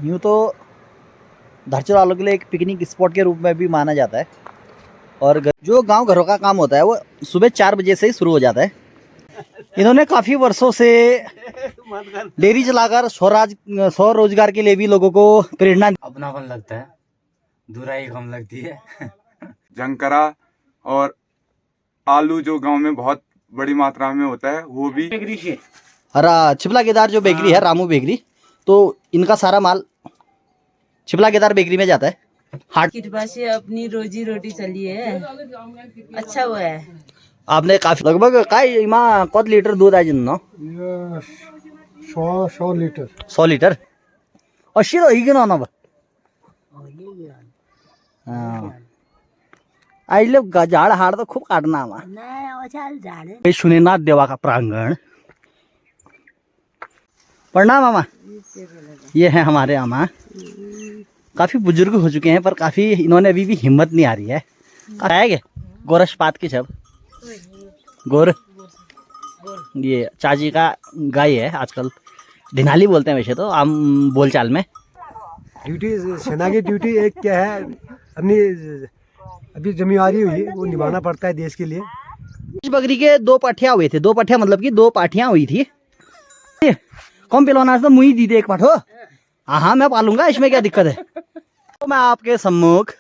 यूँ तो धारचूला वालों के लिए एक पिकनिक स्पॉट के रूप में भी माना जाता है। और जो गांव घरों का काम होता है वो सुबह 4 बजे से ही शुरू हो जाता है। इन्होंने काफ़ी वर्षों से डेयरी चलाकर स्वरोजगार के लिए भी लोगों को प्रेरणा अपनापन लगता है, दूराई कम लगती है। झंकरा और आलू जो गांव में बहुत बड़ी मात्रा में होता है वो भी हरा छिपला केदार जो बेकरी है, रामू बेकरी, तो इनका सारा माल छिपला केदार बेकरी में जाता है। हाट कृपा से अपनी रोजी रोटी चली है, अच्छा हुआ है। आपने काफी लगभग काय माँ कत लीटर दूध आहे जिन्न 100 लीटर 100 लीटर 80 तो ही ना ना आइले झाड हाड तो खूप काढना आमा शुनेनाथ देवा का प्रांगण। प्रणाम मामा, ये है हमारे आमा, काफी बुजुर्ग हो चुके हैं पर काफी इन्होंने अभी भी हिम्मत नहीं आ रही है। आएगे गोरश पात की छब गोर, ये चाची का गाय है, आजकल धिनाली बोलते हैं वैसे तो आम बोलचाल में। ड्यूटी सेना की ड्यूटी एक क्या है, अपनी अभी जिम्मेवारी हुई वो निभाना पड़ता है देश के लिए। इस बकरी के 2 पाठियां हुए थे, 2 पाठियां मतलब कि 2 पाठियां हुई थी। कौन पिलवाना तो मुझे दी दे एक पाठो। हाँ मैं पालूंगा, इसमें क्या दिक्कत है। तो मैं आपके सम्मुख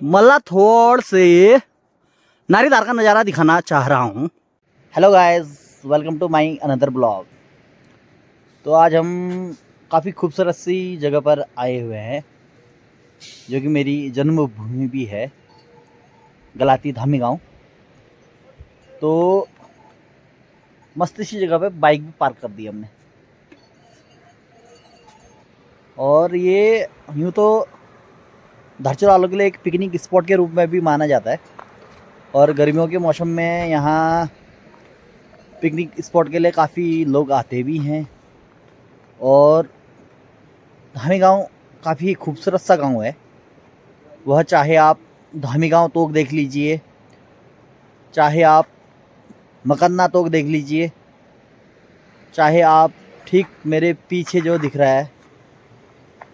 मल्ला थोड़ से नारीदार का नज़ारा दिखाना चाह रहा हूँ। Hello guys, welcome to my another blog. तो आज हम काफ़ी खूबसूरत सी जगह पर आए हुए हैं जो कि मेरी जन्मभूमि भी है, गलाती धामी गांव। तो मस्त सी जगह पे बाइक भी पार्क कर दी हमने। और ये यूँ तो धारचूला वालों के लिए एक पिकनिक स्पॉट के रूप में भी माना जाता है। और गर्मियों के मौसम में यहाँ पिकनिक स्पॉट के लिए काफ़ी लोग आते भी हैं। और धामी गांव काफ़ी खूबसूरत सा गांव है। वह चाहे आप धामी गांव तोक देख लीजिए, चाहे आप मकन्ना तोक देख लीजिए, चाहे आप ठीक मेरे पीछे जो दिख रहा है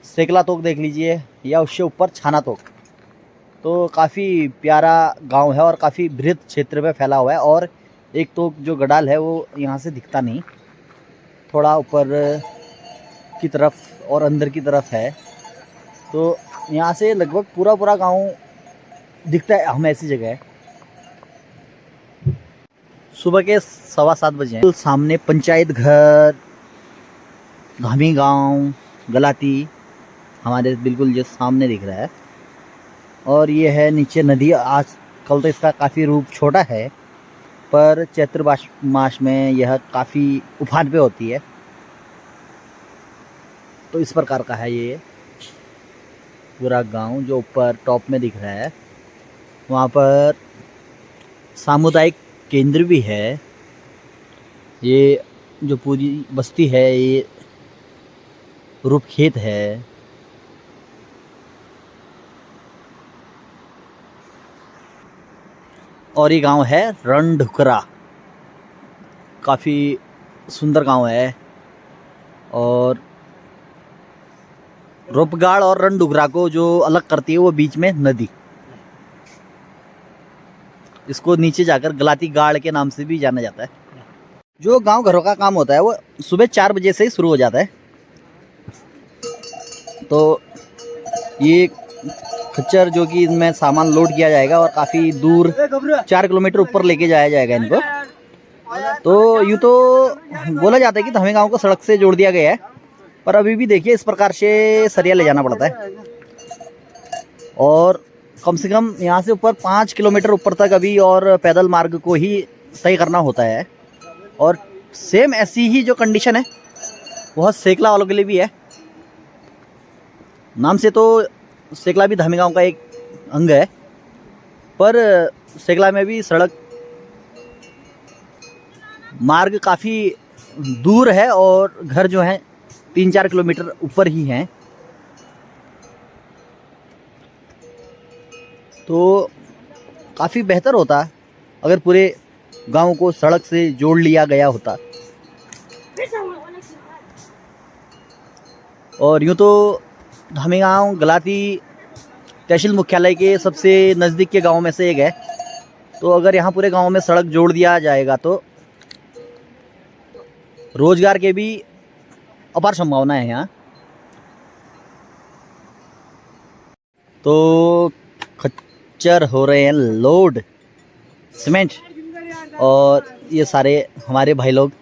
सेकला तोक देख लीजिए, या उससे ऊपर छाना तोक। तो काफ़ी प्यारा गांव है और काफ़ी बृहद क्षेत्र में फैला हुआ है। और एक तोक जो गडाल है वो यहाँ से दिखता नहीं, थोड़ा ऊपर की तरफ और अंदर की तरफ है। तो यहाँ से लगभग पूरा गांव दिखता है। हम ऐसी जगह है, सुबह के 7:15 बजे हैं। सामने पंचायत घर धामी गांव गलाती हमारे बिल्कुल जो सामने दिख रहा है। और ये है नीचे नदी। आज कल तो इसका काफ़ी रूप छोटा है, पर चैत्र मास में यह काफ़ी उफान पे होती है। तो इस प्रकार का है ये पूरा गांव जो ऊपर टॉप में दिख रहा है। वहाँ पर सामुदायिक केंद्र भी है। ये जो पूरी बस्ती है ये रूपखेत है। और ये गांव है रणढुकरा, काफ़ी सुंदर गांव है। और रूपगाड़ और रणढुकरा को जो अलग करती है वो बीच में नदी, इसको नीचे जाकर गलाती गाड़ के नाम से भी जाना जाता है। जो गांव घरों का काम होता है वो सुबह 4 बजे से ही शुरू हो जाता है। तो ये खच्चर जो कि इसमें सामान लोड किया जाएगा और काफ़ी दूर 4 किलोमीटर ऊपर लेके जाया जाएगा इनको। तो यूँ तो बोला जाता है कि धामी गांव को सड़क से जोड़ दिया गया है, पर अभी भी देखिए इस प्रकार से सरिया ले जाना पड़ता है। और कम से कम यहाँ से ऊपर 5 किलोमीटर ऊपर तक अभी और पैदल मार्ग को ही तय करना होता है। और सेम ऐसी ही जो कंडीशन है वह सेकला वालों के लिए भी है। नाम से तो सेकला भी धामी गांव का एक अंग है, पर सेकला में भी सड़क मार्ग काफ़ी दूर है और घर जो हैं 3-4 किलोमीटर ऊपर ही हैं। तो काफ़ी बेहतर होता अगर पूरे गांव को सड़क से जोड़ लिया गया होता। और यूँ तो धामी गाँव गलाती तहसील मुख्यालय के सबसे नज़दीक के गांव में से एक है। तो अगर यहाँ पूरे गांव में सड़क जोड़ दिया जाएगा तो रोजगार के भी अपार संभावना है यहाँ। तो खच्चर हो रहे हैं लोड सीमेंट, और ये सारे हमारे भाई लोग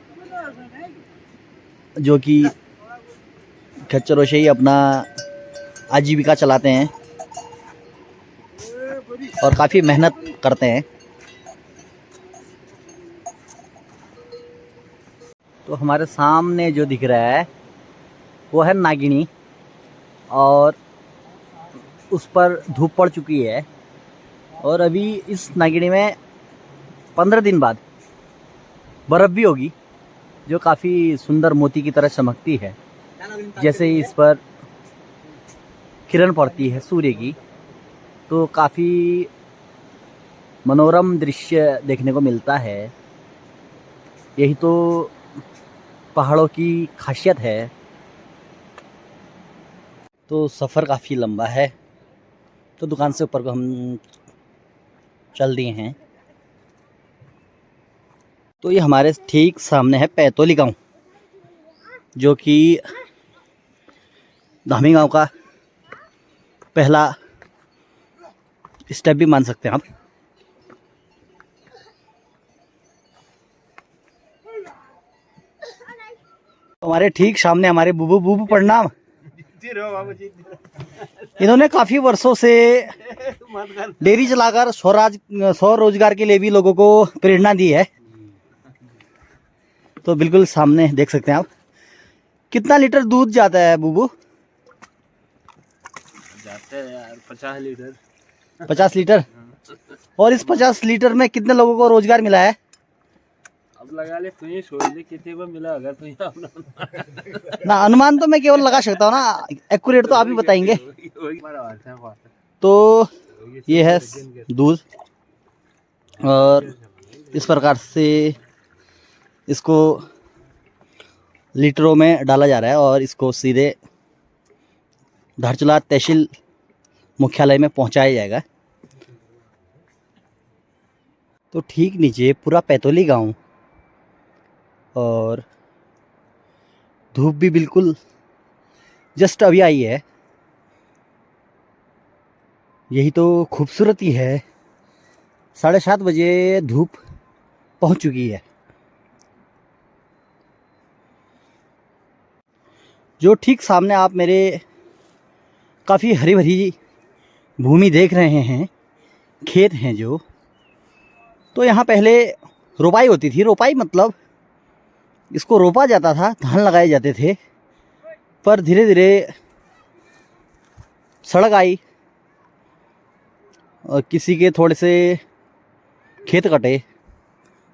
जो कि खच्चरों से ही अपना आजीविका चलाते हैं और काफ़ी मेहनत करते हैं। तो हमारे सामने जो दिख रहा है वो है नागिनी, और उस पर धूप पड़ चुकी है। और अभी इस नागिनी में 15 दिन बाद बर्फ़ भी होगी, जो काफ़ी सुंदर मोती की तरह चमकती है। जैसे ही इस पर किरण पड़ती है सूर्य की, तो काफ़ी मनोरम दृश्य देखने को मिलता है। यही तो पहाड़ों की खासियत है। तो सफ़र काफ़ी लंबा है, तो दुकान से ऊपर को हम चल दिए हैं। तो ये हमारे ठीक सामने है पैतोली गांव, जो कि धामी गांव का पहला स्टेप भी मान सकते हैं आप। हमारे ठीक सामने हमारे बुबू बुबू प्रणाम। इन्होंने काफ़ी वर्षों से डेयरी चलाकर स्वरोजगार के लिए भी लोगों को प्रेरणा दी है। तो बिल्कुल सामने देख सकते हैं आप। कितना लीटर दूध जाता है बुबू? जाते हैं यार 50 लीटर। 50 लीटर। और इस 50 लीटर में कितने लोगों को रोजगार मिला है? अब लगा ले, तू ही सोच ले कितने को मिला होगा। तू ना अनुमान तो मैं केवल लगा सकता हूँ ना, एक्यूरेट तो आप ही बताएंगे। तो ये है दूध, और इस प्रकार से इसको लीटरों में डाला जा रहा है और इसको सीधे धारचूला तहसील मुख्यालय में पहुंचाया जाएगा। तो ठीक नीचे पूरा पैतोली गांव, और धूप भी बिल्कुल जस्ट अभी आई है। यही तो खूबसूरती है। 7:30 बजे धूप पहुंच चुकी है। जो ठीक सामने आप मेरे काफ़ी हरी भरी भूमि देख रहे हैं, खेत हैं जो, तो यहाँ पहले रोपाई होती थी। रोपाई मतलब इसको रोपा जाता था, धान लगाए जाते थे। पर धीरे धीरे सड़क आई और किसी के थोड़े से खेत कटे,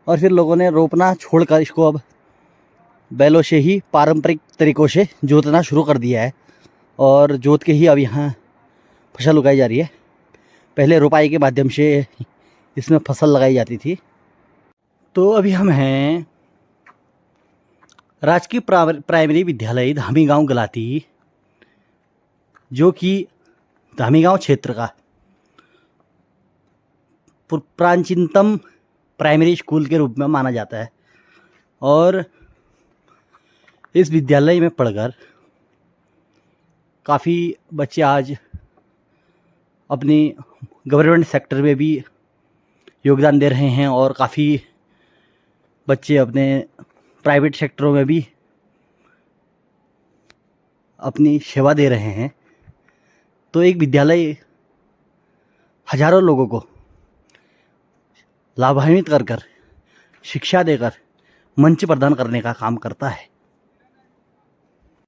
और फिर लोगों ने रोपना छोड़कर इसको अब बैलों से ही पारंपरिक तरीक़ों से जोतना शुरू कर दिया है। और जोत के ही अब यहाँ फसल उगाई जा रही है। पहले रोपाई के माध्यम से इसमें फसल लगाई जाती थी। तो अभी हम हैं राजकीय प्राइमरी विद्यालय धामी गांव गलाती, जो कि धामी गांव क्षेत्र का प्राचीनतम प्राइमरी स्कूल के रूप में माना जाता है। और इस विद्यालय में पढ़कर काफ़ी बच्चे आज अपनी गवर्नमेंट सेक्टर में भी योगदान दे रहे हैं, और काफ़ी बच्चे अपने प्राइवेट सेक्टरों में भी अपनी सेवा दे रहे हैं। तो एक विद्यालय हजारों लोगों को लाभान्वित कर शिक्षा देकर मंच प्रदान करने का काम करता है।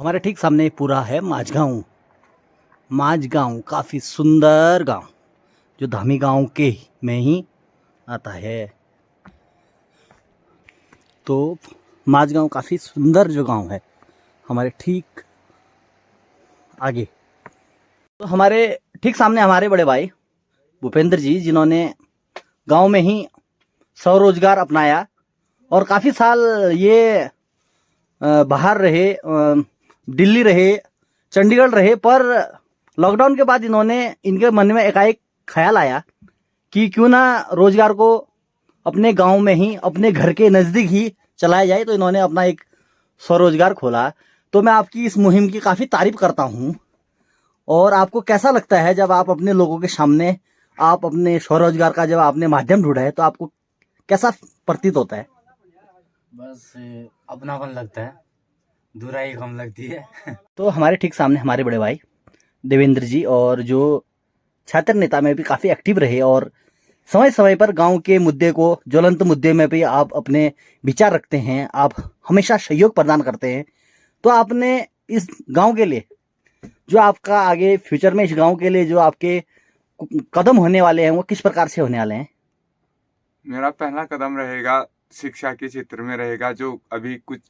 हमारे ठीक सामने पूरा है माझगांव। माझगांव काफ़ी सुंदर गांव, जो धामी गांव के में ही आता है। तो माझगांव काफ़ी सुंदर जो गांव है हमारे ठीक आगे। तो हमारे ठीक सामने हमारे बड़े भाई भूपेंद्र जी, जिन्होंने गांव में ही स्वरोजगार अपनाया और काफ़ी साल ये बाहर रहे, दिल्ली रहे, चंडीगढ़ रहे, पर लॉकडाउन के बाद इनके मन में एकाएक ख्याल आया कि क्यों ना रोजगार को अपने गांव में ही, अपने घर के नज़दीक ही चलाया जाए। तो इन्होंने अपना एक स्वरोजगार खोला। तो मैं आपकी इस मुहिम की काफ़ी तारीफ करता हूँ। और आपको कैसा लगता है जब आप अपने लोगों के सामने आप अपने स्वरोजगार का जब आपने माध्यम ढूंढा है, तो आपको कैसा प्रतीत होता है? बस अपनापन लगता है, दूराई कम लगती है। तो हमारे ठीक सामने हमारे बड़े भाई देवेंद्र जी, और जो छात्र नेता में भी काफ़ी एक्टिव रहे और समय समय पर गांव के मुद्दे को, ज्वलंत मुद्दे में भी आप अपने विचार रखते हैं, आप हमेशा सहयोग प्रदान करते हैं। तो आपने इस गांव के लिए जो आपका आगे फ्यूचर में इस गांव के लिए जो आपके कदम होने वाले हैं वो किस प्रकार से होने वाले हैं? मेरा पहला कदम रहेगा शिक्षा के क्षेत्र में रहेगा। जो अभी कुछ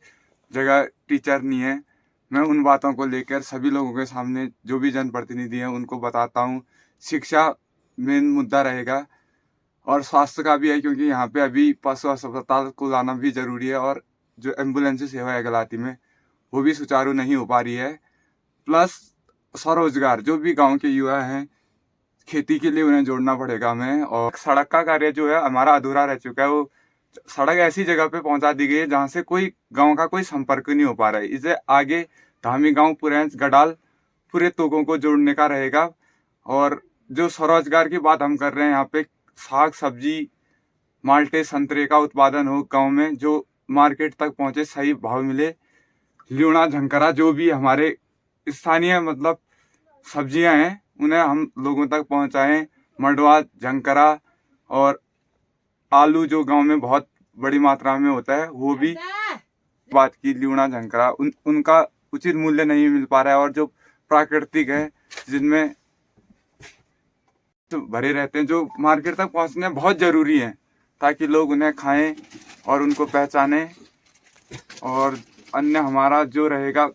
जगह टीचर नहीं है, मैं उन बातों को लेकर सभी लोगों के सामने, जो भी जनप्रतिनिधि हैं, उनको बताता हूँ। शिक्षा मेन मुद्दा रहेगा और स्वास्थ्य का भी है, क्योंकि यहाँ पे अभी पशु अस्पताल को लाना भी जरूरी है और जो एम्बुलेंस सेवा है गलाती में वो भी सुचारू नहीं हो पा रही है। प्लस स्वरोजगार, जो भी गांव के युवा हैं, खेती के लिए उन्हें जोड़ना पड़ेगा हमें। और सड़क का कार्य जो है हमारा अधूरा रह चुका है। वो सड़क ऐसी जगह पे पहुंचा दी गई है जहाँ से कोई गांव का कोई संपर्क नहीं हो पा रहा है। इसे आगे धामी गांव, पुरैंच, गडाल पूरे तोगों को जोड़ने का रहेगा। और जो स्वरोजगार की बात हम कर रहे हैं, यहाँ पे साग सब्जी, माल्टे, संतरे का उत्पादन हो गांव में, जो मार्केट तक पहुंचे, सही भाव मिले। ल्यूणा, झंकरा, जो भी हमारे स्थानीय मतलब सब्जियां हैं, उन्हें हम लोगों तक पहुंचाएं। मंडवा, झंकरा और आलू जो गांव में बहुत बड़ी मात्रा में होता है, वो भी बात की। ल्यूणा, झंकरा, उनका उचित मूल्य नहीं मिल पा रहा है। और जो प्राकृतिक है, जिनमें तो भरे रहते हैं, जो मार्केट तक पहुंचने बहुत जरूरी है ताकि लोग उन्हें खाएं और उनको पहचानें। और अन्य हमारा जो रहेगा,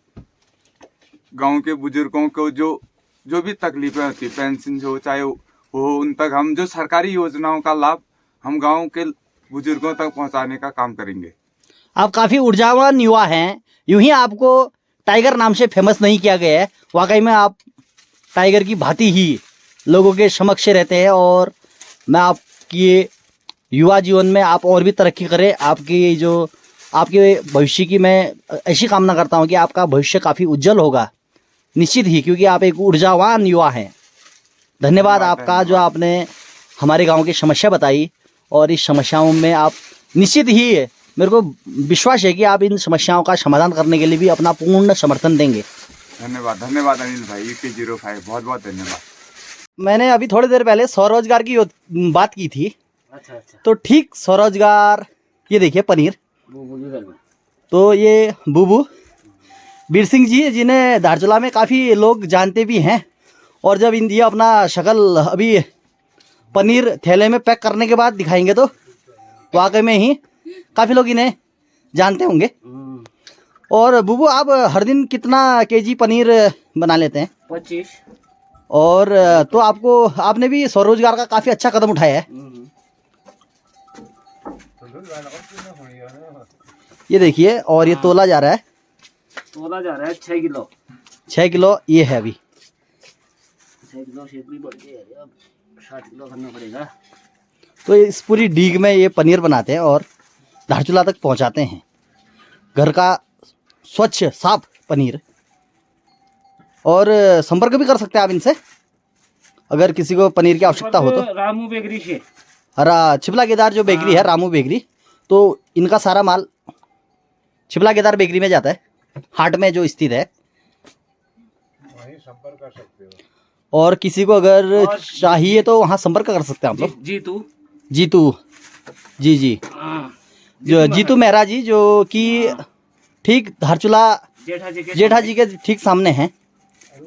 गांव के बुजुर्गों को जो भी तकलीफें होती, पेंशन जो चाहे वो उन तक हम जो सरकारी योजनाओं का लाभ हम गांव के बुजुर्गों तक पहुंचाने का काम करेंगे। आप काफ़ी ऊर्जावान युवा हैं। यूं ही आपको टाइगर नाम से फेमस नहीं किया गया है, वाकई में आप टाइगर की भांति ही लोगों के समक्ष रहते हैं। और मैं आपकी युवा जीवन में आप और भी तरक्की करें। आपके भविष्य की मैं ऐसी कामना करता हूं कि आपका भविष्य काफ़ी उज्जवल होगा निश्चित ही, क्योंकि आप एक ऊर्जावान युवा हैं। धन्यवाद आपका, जो आपने हमारे गांव की समस्या बताई। और इस समस्याओं में आप निश्चित ही, मेरे को विश्वास है कि आप इन समस्याओं का समाधान करने के लिए भी अपना पूर्ण समर्थन देंगे। धन्यवाद, धन्यवाद अनिल भाई, UK05, बहुत बहुत धन्यवाद। मैंने अभी थोड़ी देर पहले स्वरोजगार की बात की थी। अच्छा, तो ठीक स्वरोजगार, ये देखिए पनीर। तो ये बुबू बीर सिंह जी, जिन्हें धारचूला में काफ़ी लोग जानते भी हैं। और जब ये अपना शक्ल अभी पनीर थैले में पैक करने के बाद दिखाएंगे तो वाकई में ही काफ़ी लोग इन्हें जानते होंगे। और बुबू, आप हर दिन कितना केजी पनीर बना लेते हैं? 25। और तो आपने भी स्वरोजगार का काफ़ी अच्छा कदम उठाया है। ये देखिए, और ये तोला जा रहा है। 6 किलो। 6 किलो ये है अभी। 6 किलो शेप भी बढ़ गई है, अब 60 किलो करना पड़ेगा। तो इस पूरी डीग में ये पनीर बनाते हैं और धारचूला तक पहुंचाते हैं। घर का स्वच्छ साफ पनीर। और संपर्क भी कर सकते हैं आप इनसे, अगर किसी को पनीर की आवश्यकता हो तो। रामू बेकरी से, छिपला केदार जो बेकरी है, रामू बेकरी, तो इनका सारा माल छिपला केदार बेकरी में जाता है, हाट में जो स्थित है। संपर्क कर सकते हो। और किसी को अगर चाहिए तो वहाँ संपर्क कर सकते हैं आप लोग। जीतू जी जो जीतू मेहरा जी, जो कि ठीक धारचूला जेठा जी के ठीक सामने हैं,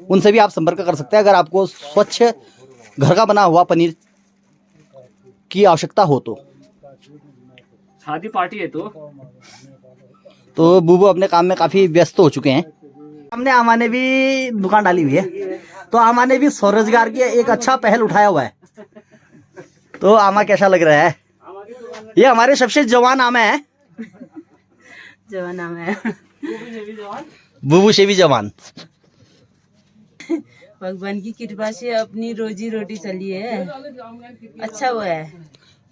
उनसे भी आप संपर्क कर सकते हैं अगर आपको स्वच्छ घर का बना हुआ पनीर की आवश्यकता हो तो। शादी पार्टी है तो बुबू अपने काम में काफ़ी व्यस्त हो चुके हैं। हमने आमा ने भी दुकान डाली हुई है, तो आमा ने भी स्वरोजगार की एक अच्छा पहल उठाया हुआ है। तो आमा कैसा लग रहा है? ये हमारे सबसे जवान आमा है। जवान नाम है। बुबू से भी जवान। भगवान की कृपा से अपनी रोजी रोटी चली है, अच्छा हुआ है।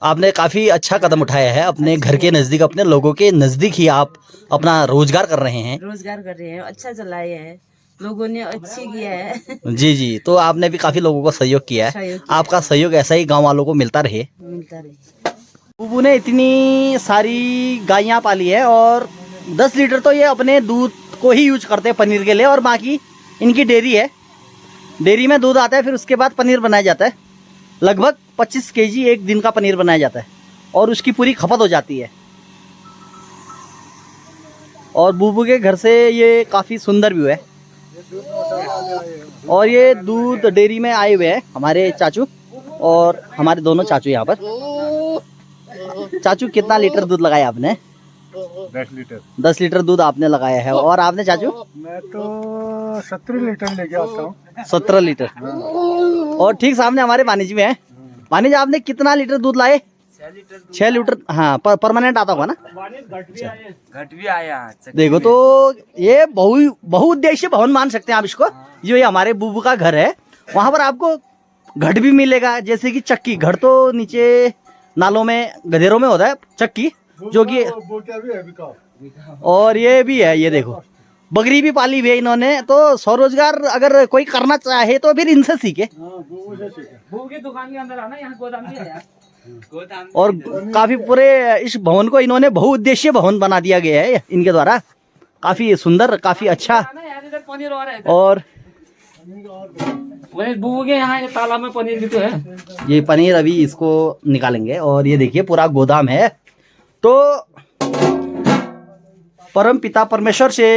आपने काफ़ी अच्छा कदम उठाया है, अपने घर के नज़दीक, अपने लोगों के नज़दीक ही आप अपना रोजगार कर रहे हैं। रोजगार कर रहे हैं, अच्छा चलाए हैं, लोगों ने अच्छी किया है। जी जी, तो आपने भी काफ़ी लोगों को सहयोग किया है। सहयोग किया। आपका सहयोग ऐसा ही गांव वालों को मिलता रहे। मिलता रहे। बुबू ने इतनी सारी गायें पाली है और 10 लीटर तो ये अपने दूध को ही यूज करते हैं पनीर के लिए, और बाकी इनकी डेयरी है, डेयरी में दूध आता है, फिर उसके बाद पनीर बनाया जाता है। लगभग 25 केजी एक दिन का पनीर बनाया जाता है और उसकी पूरी खपत हो जाती है। और बुबू के घर से ये काफ़ी सुंदर व्यू है। और ये दूध डेयरी में आए हुए हैं हमारे चाचू, और हमारे दोनों चाचू यहाँ पर। चाचू कितना लीटर दूध लगाया आपने? 10 लीटर। 10 लीटर दूध आपने लगाया है। और आपने चाचू? मैं तो 17 लीटर लेके आता हूँ। 17 लीटर। और ठीक सामने हमारे वाणिज्य में है। वाणिज्य, आपने कितना लीटर दूध लाए? 6 लीटर। हाँ, परमानेंट आता होगा ना? घट भी आया। देखो तो ये बहुउद्देशीय भवन मान सकते हैं आप इसको। जो ये हमारे बुबू का घर है, वहाँ पर आपको घट भी मिलेगा, जैसे कि चक्की। घट तो नीचे नालों में, गधेरों में होता है चक्की, जो कि, और ये भी है, ये देखो बकरी भी पाली हुई है इन्होंने। तो स्वरोजगार अगर कोई करना चाहे तो फिर इनसे सीखे। बुबू की दुकान के अंदर आना, यहाँ गोदाम भी है यार। और काफी पूरे इस भवन को इन्होंने बहुउद्देशीय भवन बना दिया गया है इनके द्वारा। काफी सुंदर, काफी अच्छा। पनीर और है, और बुबू के यहाँ ये तालाब में पनीर भी तो है। ये पनीर अभी इसको निकालेंगे। और ये देखिए पूरा गोदाम है। तो परम पिता परमेश्वर से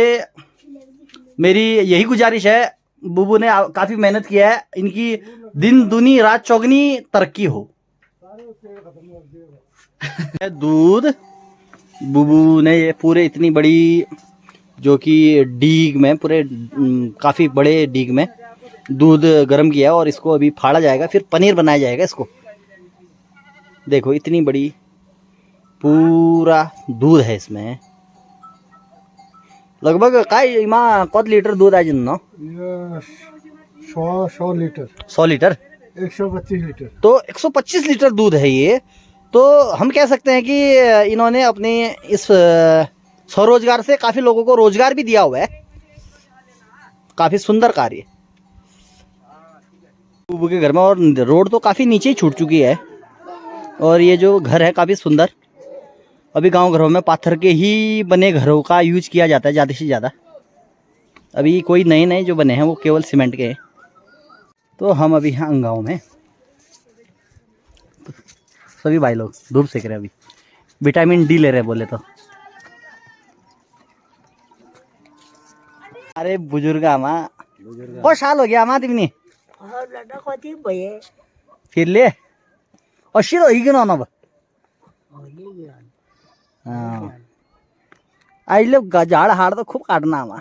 मेरी यही गुजारिश है, बुबू ने काफी मेहनत किया है, इनकी दिन दुनी रात चौगनी तरक्की हो। दूध बुबू ने ये पूरे इतनी बड़ी, जो कि डीग में, पूरे काफी बड़े डीग में दूध गर्म किया, और इसको अभी फाड़ा जाएगा, फिर पनीर बनाया जाएगा इसको। देखो इतनी बड़ी पूरा दूध है इसमें। लगभग काय माँ कत लीटर दूध है जिन 100 लीटर। 100 litre 125 litre. तो 125 लीटर दूध है ये। तो हम कह सकते हैं कि इन्होंने अपने इस स्वरोजगार से काफ़ी लोगों को रोजगार भी दिया हुआ है। काफ़ी सुंदर कार्य बुबू के घर में। और रोड तो काफ़ी नीचे ही छूट चुकी है। और ये जो घर है काफ़ी सुंदर। अभी गांव घरों में पाथर के ही बने घरों का यूज किया जाता है ज़्यादा से ज़्यादा। अभी कोई नए नए जो बने हैं वो केवल सीमेंट के हैं। तो हम अभी हैं अंगाँव में। सभी भाई लोग धूप सेक रहे हैं, अभी विटामिन डी ले रहे हैं बोले तो। अरे बुजुर्ग आमा, बहुत साल हो गया आमा तिमी फिर ले 80 तो ही क्यों ना अब। हाँ, अहिले झाड़ हाड़ तो खूब काटना आमा।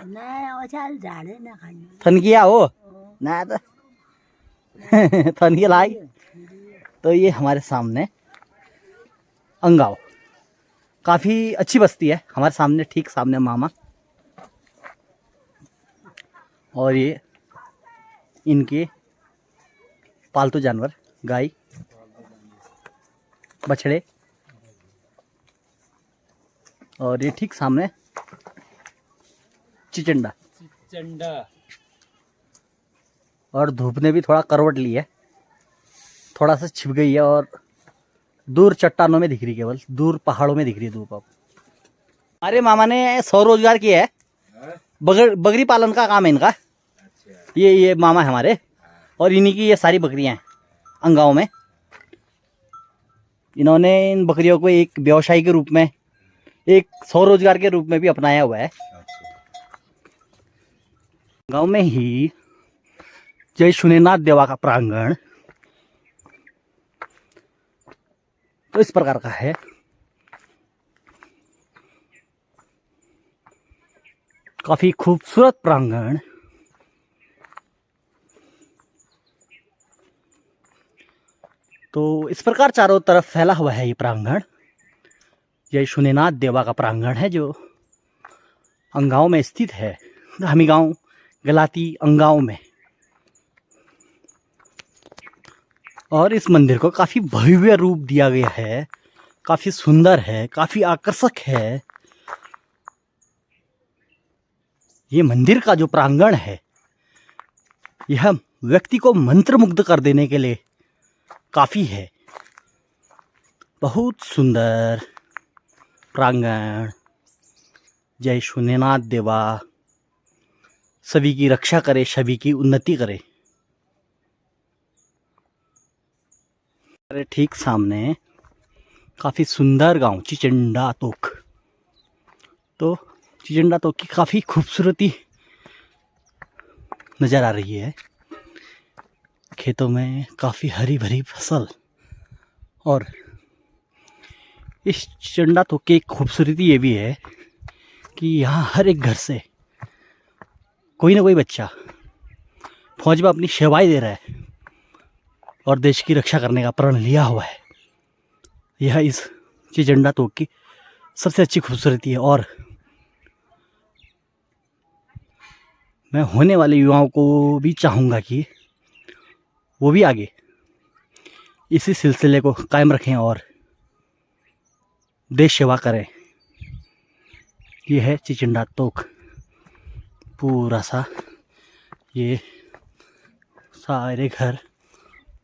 थनकिया हो ना तो थनकी लाई। तो ये हमारे सामने अंगाँव, काफ़ी अच्छी बस्ती है। हमारे सामने, ठीक सामने मामा। और ये इनके पालतू जानवर, गाय, बछड़े। और ये ठीक सामने चिचंडा। और धूप ने भी थोड़ा करवट ली है, थोड़ा सा छिप गई है। और दूर चट्टानों में दिख रही, केवल दूर पहाड़ों में दिख रही है धूप अब। अरे मामा ने स्वरोजगार किया है, बकरी पालन का काम है इनका। ये मामा है हमारे, और इन्हीं की ये सारी बकरियां हैं अंगाँव में। इन्होंने इन बकरियों को एक व्यवसाय के रूप में, एक स्वरोजगार के रूप में भी अपनाया हुआ है। गांव में ही जय शून्यनाथ देवा का प्रांगण तो इस प्रकार का है। काफी खूबसूरत प्रांगण। तो इस प्रकार चारों तरफ फैला हुआ है ये प्रांगण। जय शून्यनाथ देवा का प्रांगण है, जो अंगाँव में स्थित है। धामी गांव, गलाती अंगाँव में और इस मंदिर को काफ़ी भव्य रूप दिया गया है, काफ़ी सुंदर है, काफ़ी आकर्षक है। ये मंदिर का जो प्रांगण है यह व्यक्ति को मंत्रमुग्ध कर देने के लिए काफ़ी है। बहुत सुंदर प्रांगण। जय शून्यनाथ देवा, सभी की रक्षा करे, सभी की उन्नति करे। अरे ठीक सामने काफ़ी सुंदर गांव चिचंडा तोक। तो चिचंडा तोक की काफ़ी खूबसूरती नज़र आ रही है। खेतों में काफ़ी हरी भरी फसल, और इस चिचंडा तोक की एक खूबसूरती ये भी है कि यहाँ हर एक घर से कोई ना कोई बच्चा फौज में अपनी सेवाएं दे रहा है और देश की रक्षा करने का प्रण लिया हुआ है। यह इस चिचंडा तोक की सबसे अच्छी खूबसूरती है। और मैं होने वाले युवाओं को भी चाहूँगा कि वो भी आगे इसी सिलसिले को कायम रखें और देश सेवा करें। ये है चिचंडा तोक पूरा सा, ये सारे घर,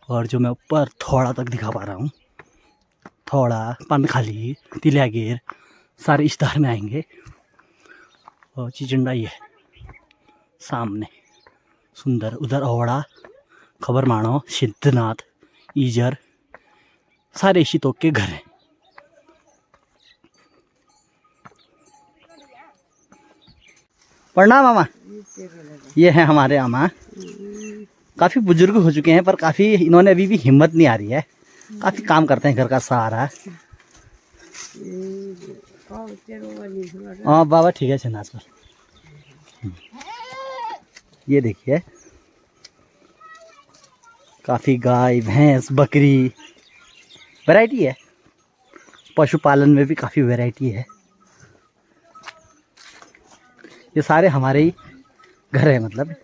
और जो मैं ऊपर थोड़ा तक दिखा पा रहा हूँ, थोड़ा पानखाली तिलियागेर सारे इस धार में आएंगे। और चिचंडा ये है सामने सुंदर, उधर ओवड़ा, खबर मानो, सिद्धनाथ, ईजर, सारे इसी तोक के घर हैं। प्रणाम मामा। ये है हमारे मामा, काफ़ी बुजुर्ग हो चुके हैं पर काफ़ी इन्होंने अभी भी हिम्मत नहीं आ रही है। काफ़ी काम करते हैं घर का सहारा। हाँ बाबा ठीक है छनाज पर। ये देखिए काफ़ी गाय भैंस बकरी वैरायटी है। पशुपालन में भी काफ़ी वैरायटी है। ये सारे हमारे ही घर है, मतलब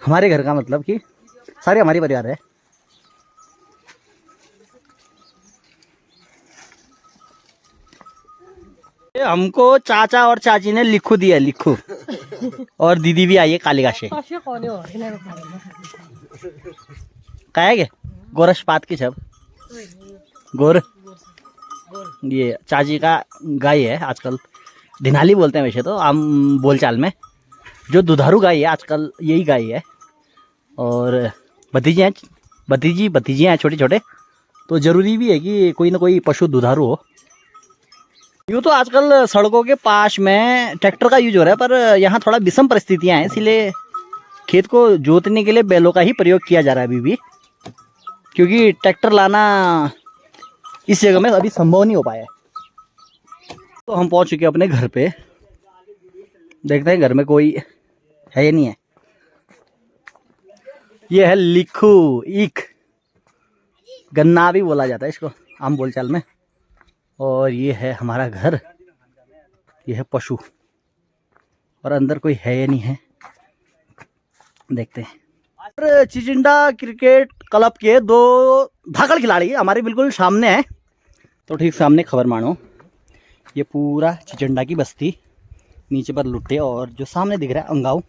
हमारे घर का मतलब कि सारे हमारे परिवार है। ये हमको चाचा और चाची ने लिखू दिया, लिखू। और दीदी भी आई है कालीगा से। क्या है गोरश पात की सब गोर। ये चाची का गाय है, आजकल धिनाली बोलते हैं वैसे तो आम बोलचाल में। जो दुधारू गाय है आजकल यही गाय है। और भतीजे हैं, भतीजियाँ हैं छोटे छोटे। तो ज़रूरी भी है कि कोई ना कोई पशु दुधारू हो। यूँ तो आजकल सड़कों के पास में ट्रैक्टर का यूज हो रहा है, पर यहाँ थोड़ा विषम परिस्थितियाँ हैं, इसलिए खेत को जोतने के लिए बैलों का ही प्रयोग किया जा रहा है अभी भी, क्योंकि ट्रैक्टर लाना इस जगह में अभी संभव नहीं हो पाया है। तो हम पहुंच चुके हैं अपने घर पे। देखते हैं घर में कोई है या नहीं है। ये है लिखू, ईख, गन्ना भी बोला जाता है इसको आम बोलचाल में। और ये है हमारा घर, ये है पशु, और अंदर कोई है या नहीं है देखते हैं। चिचिंडा क्रिकेट क्लब के 2 धाकड़ खिलाड़ी हमारे बिल्कुल सामने हैं। तो ठीक सामने खबर मानो, ये पूरा चिचंडा की बस्ती, नीचे पर लुट्टे, और जो सामने दिख रहा है अंगाँव,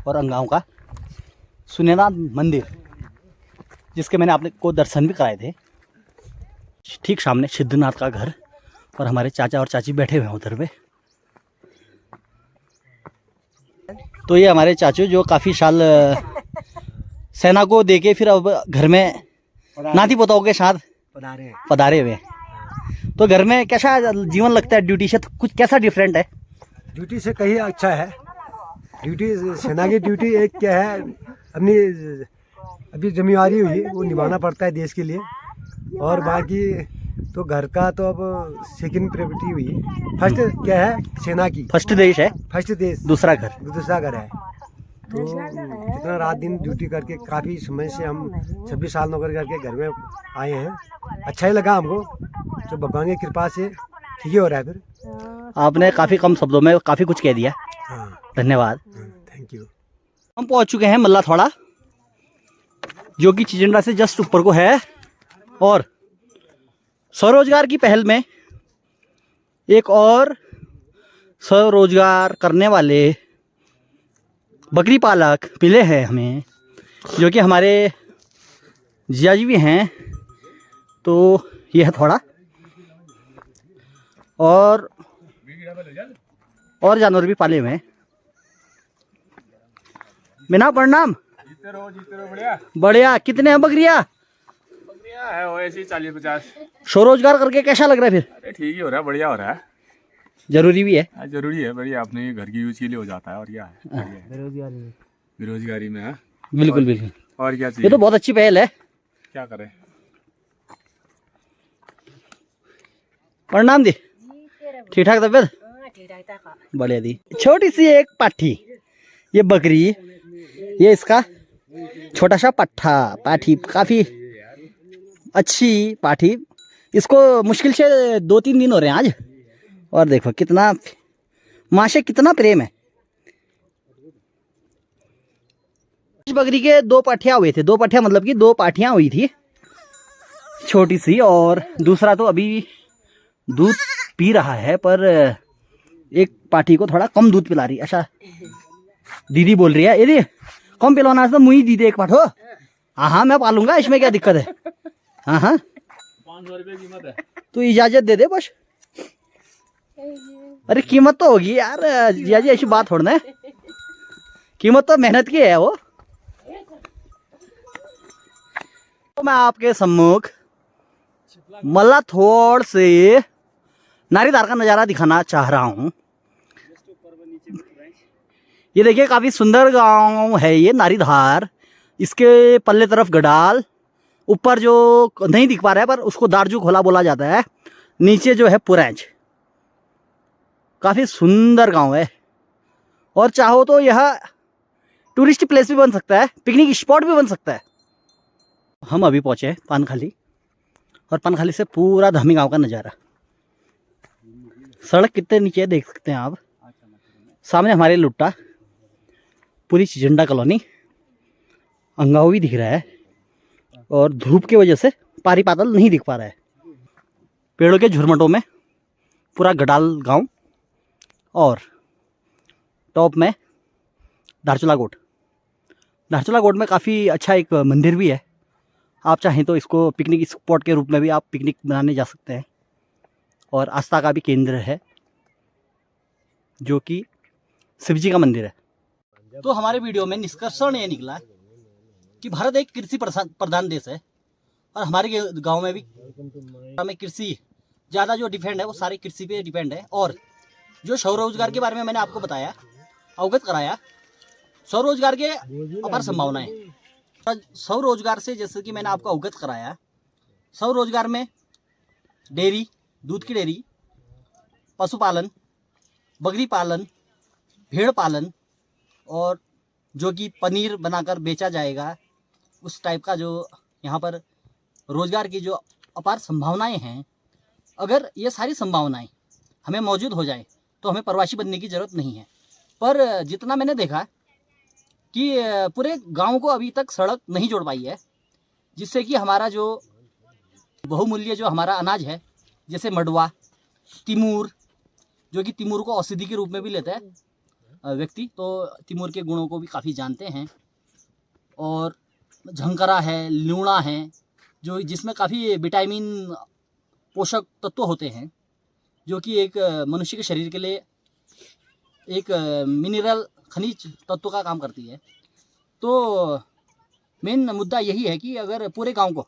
और अंगाँव का शून्यनाथ मंदिर, जिसके मैंने आपने को दर्शन भी कराए थे। ठीक सामने सिद्धनाथ का घर, और हमारे चाचा और चाची बैठे हुए हैं उधर पे। तो ये हमारे चाचू जो काफ़ी साल सेना को देके फिर अब घर में नाती पोताओं के साथ पधारे हुए हैं। तो घर में कैसा जीवन लगता है? ड्यूटी से कुछ कैसा डिफरेंट है? ड्यूटी से कहीं अच्छा है। ड्यूटी सेना की ड्यूटी एक क्या है, अपनी अभी जिम्मेवारी हुई वो निभाना पड़ता है देश के लिए। और बाकी तो घर का तो अब सेकंड प्रायोरिटी हुई। फर्स्ट क्या है सेना की, फर्स्ट देश है, फर्स्ट देश, दूसरा घर है। तो कितना रात दिन ड्यूटी करके काफ़ी समय से हम 26 साल नौकरी करके घर में आए हैं। अच्छा ही लगा हमको, तो भगवान की कृपा से ठीक ही हो रहा है। फिर आपने काफ़ी कम शब्दों में काफ़ी कुछ कह दिया। हाँ, धन्यवाद। Thank you. हम पहुंच चुके हैं मल्ला थोड़ा, जो कि चिचिंडा से जस्ट ऊपर को है। और स्वरोजगार की पहल में एक और स्वरोजगार करने वाले बकरी पालक मिले हैं हमें, जो कि हमारे जिया जी भी हैं। तो यह है थोड़ा और जानवर भी पाले हुए हैं। मीना प्रणाम। जीते रहो बढ़िया। बढ़िया। कितने हैं बकरिया? बढ़िया है वो ऐसे 40-50। स्वरोजगार करके कैसा लग रहा है फिर? अरे ठीक ही हो रहा है, बढ़िया हो रहा है। जरूरी भी है। हाँ, जरूरी है, बढ़िया अपने घर की यूज के लिए हो जाता है। और क्या है, बेरोजगारी में है। बिल्कुल बिल्कुल। और क्या ये चाहिए, तो बहुत अच्छी पहल है। क्या करें। प्रणाम दी। ठीक ठाक तबियत? बढ़िया दी। छोटी सी एक पाठी, ये बकरी, ये इसका छोटा सा पाठी काफी अच्छी पाठी। इसको मुश्किल से 2-3 दिन हो रहे हैं आज। और देखो कितना माँ से कितना प्रेम है। इस बकरी के 2 पाठियाँ हुए थे। 2 पाठियाँ मतलब कि 2 पाठियाँ हुई थी छोटी सी, और दूसरा तो अभी दूध पी रहा है, पर एक पाठी को थोड़ा कम दूध पिला रही। अच्छा दीदी बोल रही है, यदि कम पिलाना है तो मुझे दी दे एक पाठो। हाँ मैं पालूंगा, इसमें क्या दिक्कत है। हाँ 500 रुपये कीमत है। तू इजाजत दे दे बस। अरे कीमत तो होगी यार जिया जी, ऐसी बात थोड़ा है। कीमत तो मेहनत की है वो। तो मैं आपके सम्मुख मल्लाथोड़ से नारीधार का नज़ारा दिखाना चाह रहा हूँ। ये देखिए काफ़ी सुंदर गांव है ये नारीधार। इसके पल्ले तरफ गडाल, ऊपर जो नहीं दिख पा रहा है पर उसको दारजू खोला बोला जाता है, नीचे जो है पुरैंच। काफ़ी सुंदर गांव है और चाहो तो यह टूरिस्ट प्लेस भी बन सकता है, पिकनिक स्पॉट भी बन सकता है। हम अभी पहुँचे हैं पानखाली, और पानखाली से पूरा धामी गांव का नज़ारा। सड़क कितने नीचे देख सकते हैं आप। सामने हमारे लुट्टा, पूरी चिचिंडा कॉलोनी, अंगाव भी दिख रहा है, और धूप की वजह से पारी पातल नहीं दिख पा रहा है। पेड़ों के झुरमटों में पूरा गडाल गांव, और टॉप में धारचूला गोट। धारचूला गोट में काफ़ी अच्छा एक मंदिर भी है। आप चाहें तो इसको पिकनिक स्पॉट के रूप में भी आप पिकनिक बनाने जा सकते हैं। और आस्था का भी केंद्र है, जो कि शिव जी का मंदिर है। तो हमारे वीडियो में निष्कर्षण ये निकला कि भारत एक कृषि प्रधान देश है, और हमारे गांव में भी हमें कृषि ज़्यादा जो डिपेंड है वो सारे कृषि पे डिपेंड है। और जो स्वरोजगार के बारे में मैंने आपको बताया, अवगत कराया, स्वरोजगार के अपार संभावनाएं। स्वरोजगार से जैसे कि मैंने आपको अवगत कराया, स्वरोजगार में डेयरी, दूध की डेयरी, पशुपालन, बकरी पालन, भेड़ पालन, और जो कि पनीर बनाकर बेचा जाएगा, उस टाइप का जो यहाँ पर रोज़गार की जो अपार संभावनाएं हैं, अगर ये सारी संभावनाएं हमें मौजूद हो जाए तो हमें प्रवासी बनने की ज़रूरत नहीं है। पर जितना मैंने देखा कि पूरे गांव को अभी तक सड़क नहीं जोड़ पाई है, जिससे कि हमारा जो बहुमूल्य जो हमारा अनाज है, जैसे मडवा, तिमूर, जो कि तिमूर को औषधि के रूप में भी लेता है व्यक्ति, तो तिमूर के गुणों को भी काफ़ी जानते हैं। और झंकरा है, लूणा है, जो जिसमें काफ़ी विटामिन पोषक तत्व होते हैं, जो कि एक मनुष्य के शरीर के लिए एक मिनरल खनिज तत्व का काम करती है। तो मेन मुद्दा यही है कि अगर पूरे गांव को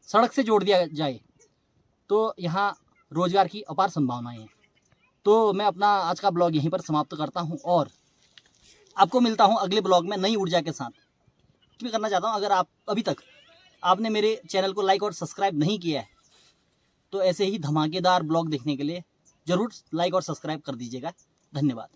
सड़क से जोड़ दिया जाए तो यहाँ रोज़गार की अपार संभावनाएं हैं। तो मैं अपना आज का ब्लॉग यहीं पर समाप्त करता हूं, और आपको मिलता हूं अगले ब्लॉग में नई ऊर्जा के साथ। मैं करना चाहता हूं, अगर आप अभी तक आपने मेरे चैनल को लाइक और सब्सक्राइब नहीं किया है तो ऐसे ही धमाकेदार ब्लॉग देखने के लिए ज़रूर लाइक और सब्सक्राइब कर दीजिएगा। धन्यवाद।